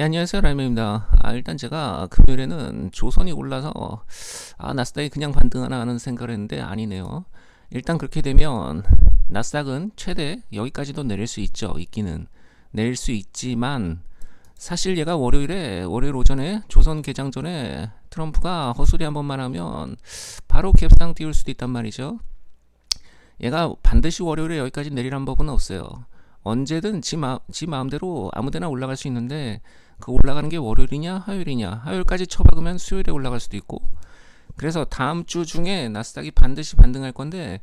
예, 안녕하세요. 라임입니다. 일단 제가 금요일에는 조선이 올라서 나스닥이 그냥 반등하나 하는 생각을 했는데 아니네요. 일단 그렇게 되면 나스닥은 최대 여기까지도 내릴 수 있죠. 있기는 내릴 수 있지만 사실 얘가 월요일 오전에 조선 개장 전에 트럼프가 헛소리 한 번만 하면 바로 갭상 띄울 수도 있단 말이죠. 얘가 반드시 월요일에 여기까지 내리란 법은 없어요. 언제든 지 마음대로 아무데나 올라갈 수 있는데 그 올라가는 게 월요일이냐 화요일이냐, 화요일까지 쳐박으면 수요일에 올라갈 수도 있고. 그래서 다음 주 중에 나스닥이 반드시 반등할 건데,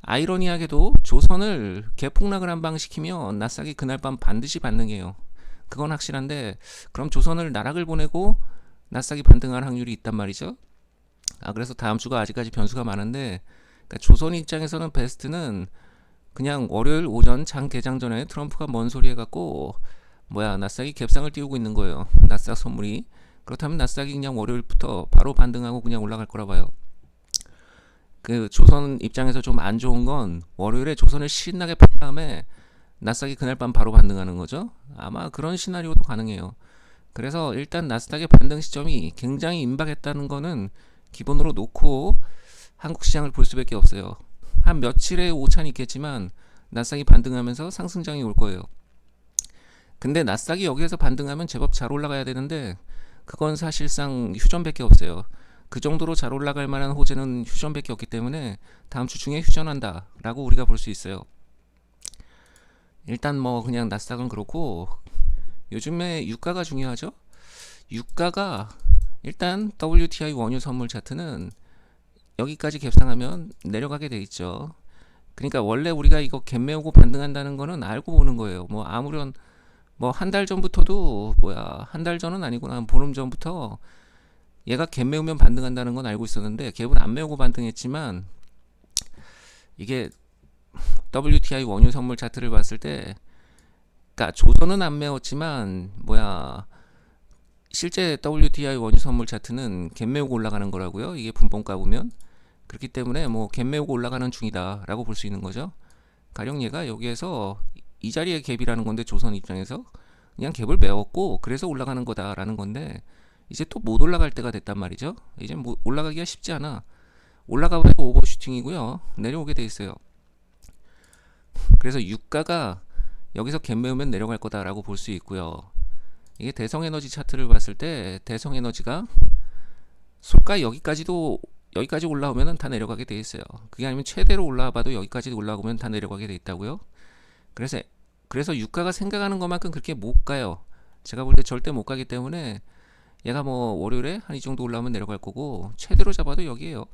아이러니하게도 조선을 개폭락을 한 방 시키면 나스닥이 그날 밤 반드시 반등해요. 그건 확실한데, 그럼 조선을 나락을 보내고 나스닥이 반등할 확률이 있단 말이죠. 그래서 다음 주가 아직까지 변수가 많은데, 그러니까 조선 입장에서는 베스트는 그냥 월요일 오전 장 개장 전에 트럼프가 뭔 소리 해갖고 나스닥이 갭상을 띄우고 있는 거예요. 나스닥 선물이. 그렇다면 나스닥이 그냥 월요일부터 바로 반등하고 그냥 올라갈 거라 봐요. 그 조선 입장에서 좀 안 좋은 건 월요일에 조선을 신나게 판 다음에 나스닥이 그날 밤 바로 반등하는 거죠. 아마 그런 시나리오도 가능해요. 그래서 일단 나스닥의 반등 시점이 굉장히 임박했다는 거는 기본으로 놓고 한국 시장을 볼 수밖에 없어요. 한 며칠의 오차는 있겠지만 나스닥이 반등하면서 상승장이 올 거예요. 근데 나스닥이 여기에서 반등하면 제법 잘 올라가야 되는데 그건 사실상 휴전밖에 없어요. 그 정도로 잘 올라갈 만한 호재는 휴전밖에 없기 때문에 다음 주 중에 휴전한다 라고 우리가 볼 수 있어요. 일단 그냥 나스닥은 그렇고, 요즘에 유가가 중요하죠. 유가가 일단 WTI 원유 선물 차트는 여기까지 갭상하면 내려가게 돼 있죠. 그러니까 원래 우리가 이거 갭 메우고 반등한다는 거는 알고 보는 거예요. 아무런 한 달 전부터도 한 달 전은 아니구나, 한 보름 전부터 얘가 갭 메우면 반등한다는 건 알고 있었는데 갭은 안 메우고 반등했지만, 이게 WTI 원유 선물 차트를 봤을 때, 그러니까 조선은 안 메웠지만 실제 WTI 원유 선물 차트는 갭 메우고 올라가는 거라고요. 이게 분봉가 보면. 그렇기 때문에 갭 메우고 올라가는 중이다라고 볼 수 있는 거죠. 가령 얘가 여기에서 이 자리에 갭이라는 건데, 조선 입장에서 그냥 갭을 메웠고 그래서 올라가는 거다라는 건데, 이제 또 못 올라갈 때가 됐단 말이죠. 이제 올라가기가 쉽지 않아. 올라가버려도 오버슈팅이고요. 내려오게 돼 있어요. 그래서 유가가 여기서 갭 메우면 내려갈 거다라고 볼 수 있고요. 이게 대성에너지 차트를 봤을 때 대성에너지가 솔가 여기까지 올라오면 다 내려가게 돼 있어요. 그게 아니면 최대로 올라와봐도 여기까지 올라오면 다 내려가게 돼 있다고요. 그래서 유가가 생각하는 것만큼 그렇게 못 가요. 제가 볼 때 절대 못 가기 때문에 얘가 월요일에 한 이 정도 올라오면 내려갈 거고, 최대로 잡아도 여기에요.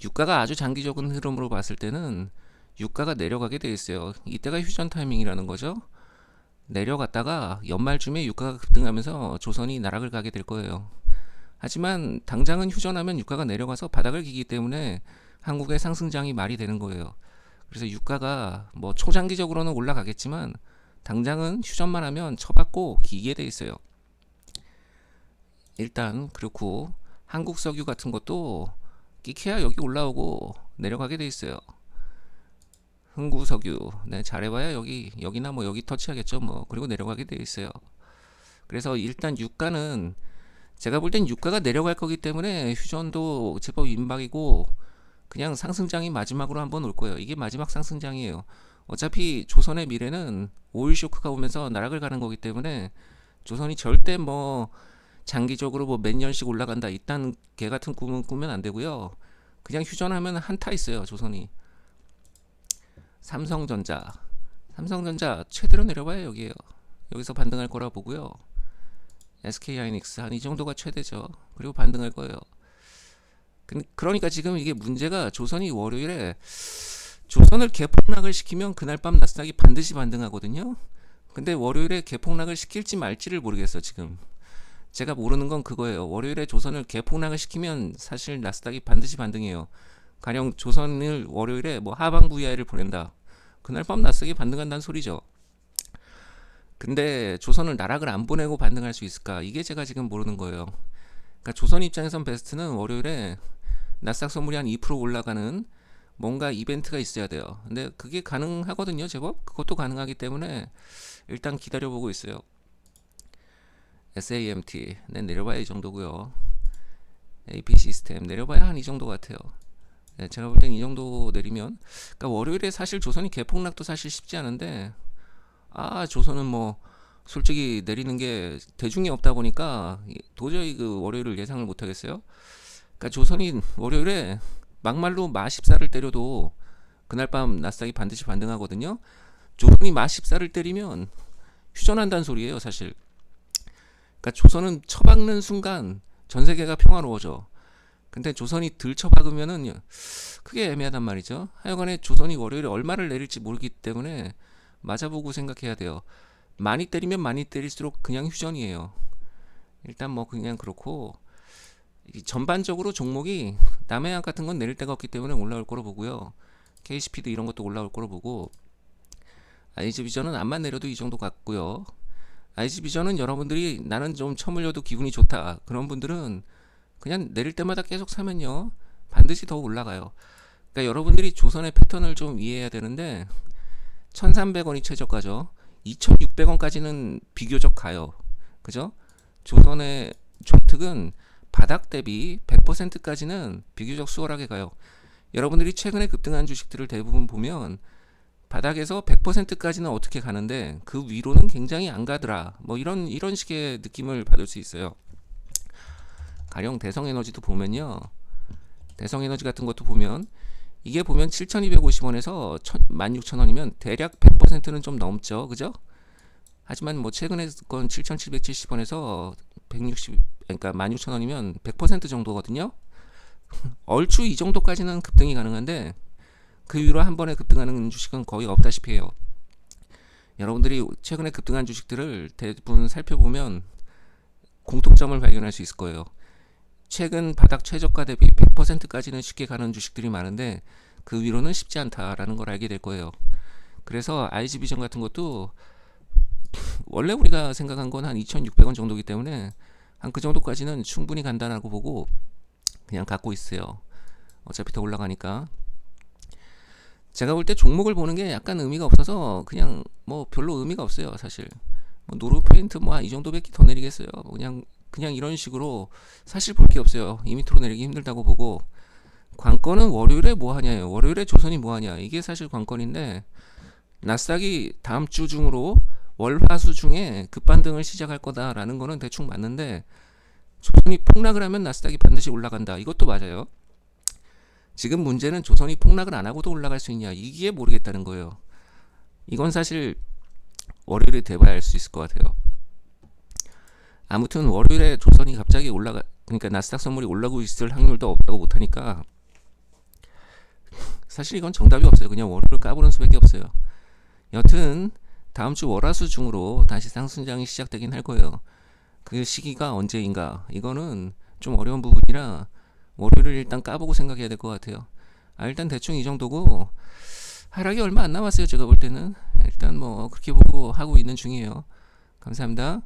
유가가 아주 장기적인 흐름으로 봤을 때는 유가가 내려가게 돼 있어요. 이때가 휴전 타이밍이라는 거죠. 내려갔다가 연말쯤에 유가가 급등하면서 조선이 나락을 가게 될 거예요. 하지만 당장은 휴전하면 유가가 내려가서 바닥을 기기 때문에 한국의 상승장이 말이 되는 거예요. 그래서 유가가 초장기적으로는 올라가겠지만 당장은 휴전만 하면 쳐받고 기게 돼 있어요. 일단 그렇고, 한국 석유 같은 것도 끼케야 여기 올라오고 내려가게 돼 있어요. 흥구 석유, 네, 잘해봐야 여기나 여기 터치하겠죠. 그리고 내려가게 돼 있어요. 그래서 일단 유가는, 제가 볼 땐 유가가 내려갈 거기 때문에 휴전도 제법 임박이고 그냥 상승장이 마지막으로 한번 올 거예요. 이게 마지막 상승장이에요. 어차피 조선의 미래는 오일 쇼크가 오면서 나락을 가는 거기 때문에 조선이 절대 장기적으로 몇 년씩 올라간다, 이딴 개 같은 꿈은 꾸면 안 되고요. 그냥 휴전하면 한타 있어요, 조선이. 삼성전자 최대로 내려봐야 여기에요. 여기서 반등할 거라 보고요. SK하이닉스 한 이 정도가 최대죠. 그리고 반등할 거예요. 그러니까 지금 이게 문제가, 조선이 월요일에 조선을 개폭락을 시키면 그날 밤 나스닥이 반드시 반등하거든요. 근데 월요일에 개폭락을 시킬지 말지를 모르겠어 지금. 제가 모르는 건 그거예요. 월요일에 조선을 개폭락을 시키면 사실 나스닥이 반드시 반등해요. 가령 조선을 월요일에 하반부 이하를 보낸다, 그날 밤 나스닥이 반등한다는 소리죠. 근데 조선을 나락을 안 보내고 반등할 수 있을까? 이게 제가 지금 모르는 거예요. 그러니까 조선 입장에선 베스트는 월요일에 나스닥 선물이 한 2% 올라가는 뭔가 이벤트가 있어야 돼요. 근데 그게 가능하거든요, 제법. 그것도 가능하기 때문에 일단 기다려보고 있어요. SAMT 네, 내려봐야 이 정도고요. AP 시스템 내려봐야 한 이 정도 같아요. 네, 제가 볼 땐 이 정도 내리면, 그러니까 월요일에 사실 조선이 개폭락도 사실 쉽지 않은데, 조선은 뭐 솔직히 내리는 게 대중이 없다 보니까 도저히 그 월요일을 예상을 못 하겠어요. 그러니까 조선이 월요일에 막말로 마14를 때려도 그날 밤 나스닥이 반드시 반등하거든요. 조선이 마14를 때리면 휴전한다는 소리예요, 사실. 그러니까 조선은 처박는 순간 전 세계가 평화로워져. 근데 조선이 덜 처박으면은 크게 애매하단 말이죠. 하여간에 조선이 월요일에 얼마를 내릴지 모르기 때문에 맞아보고 생각해야 돼요. 많이 때리면 많이 때릴수록 그냥 휴전이에요. 일단 뭐 그냥 그렇고, 전반적으로 종목이 남해안 같은 건 내릴 데가 없기 때문에 올라올 거로 보고요. KCP도 이런 것도 올라올 거로 보고, IG비전은 암만 내려도 이 정도 같고요. IG비전은 여러분들이 나는 좀 처물려도 기분이 좋다, 그런 분들은 그냥 내릴 때마다 계속 사면요 반드시 더 올라가요. 그러니까 여러분들이 조선의 패턴을 좀 이해해야 되는데, 1300원이 최저가죠. 2600원까지는 비교적 가요. 그죠? 조선의 조특은 바닥 대비 100%까지는 비교적 수월하게 가요. 여러분들이 최근에 급등한 주식들을 대부분 보면 바닥에서 100%까지는 어떻게 가는데 그 위로는 굉장히 안 가더라, 뭐 이런 식의 느낌을 받을 수 있어요. 가령 대성에너지도 보면요, 대성에너지 같은 것도 보면 이게 보면 7,250원에서 16,000원이면 대략 100%는 좀 넘죠, 그죠? 하지만 뭐 최근에 건 7,770원에서 160, 그러니까 16,000원이면 100% 정도거든요. 얼추 이 정도까지는 급등이 가능한데 그 위로 한 번에 급등하는 주식은 거의 없다시피 해요. 여러분들이 최근에 급등한 주식들을 대부분 살펴보면 공통점을 발견할 수 있을 거예요. 최근 바닥 최저가 대비 100%까지는 쉽게 가는 주식들이 많은데 그 위로는 쉽지 않다라는 걸 알게 될 거예요. 그래서 IG비전 같은 것도 원래 우리가 생각한 건 한 2,600원 정도이기 때문에 한 그 정도까지는 충분히 간다라고 보고 그냥 갖고 있어요. 어차피 더 올라가니까. 제가 볼 때 종목을 보는 게 약간 의미가 없어서 그냥 뭐 별로 의미가 없어요, 사실. 뭐 노르페인트 뭐 이 정도밖에 더 내리겠어요. 그냥 이런 식으로 사실 볼 게 없어요. 이 밑으로 내리기 힘들다고 보고, 관건은 월요일에 뭐 하냐예요. 월요일에 조선이 뭐 하냐, 이게 사실 관건인데, 나스닥이 다음 주 중으로 월화수 중에 급반등을 시작할 거다라는 거는 대충 맞는데, 조선이 폭락을 하면 나스닥이 반드시 올라간다, 이것도 맞아요. 지금 문제는 조선이 폭락을 안 하고도 올라갈 수 있냐, 이게 모르겠다는 거예요. 이건 사실 월요일에 돼봐야 알 수 있을 것 같아요. 아무튼 월요일에 조선이 갑자기 그러니까 나스닥 선물이 올라가고 있을 확률도 없다고 못하니까 사실 이건 정답이 없어요. 그냥 월요일을 까부는 수밖에 없어요. 여튼 다음 주 월화수 중으로 다시 상승장이 시작되긴 할 거예요. 그 시기가 언제인가, 이거는 좀 어려운 부분이라 월요일을 일단 까보고 생각해야 될 것 같아요. 일단 대충 이 정도고, 하락이 얼마 안 남았어요. 제가 볼 때는 일단 뭐 그렇게 보고 하고 있는 중이에요. 감사합니다.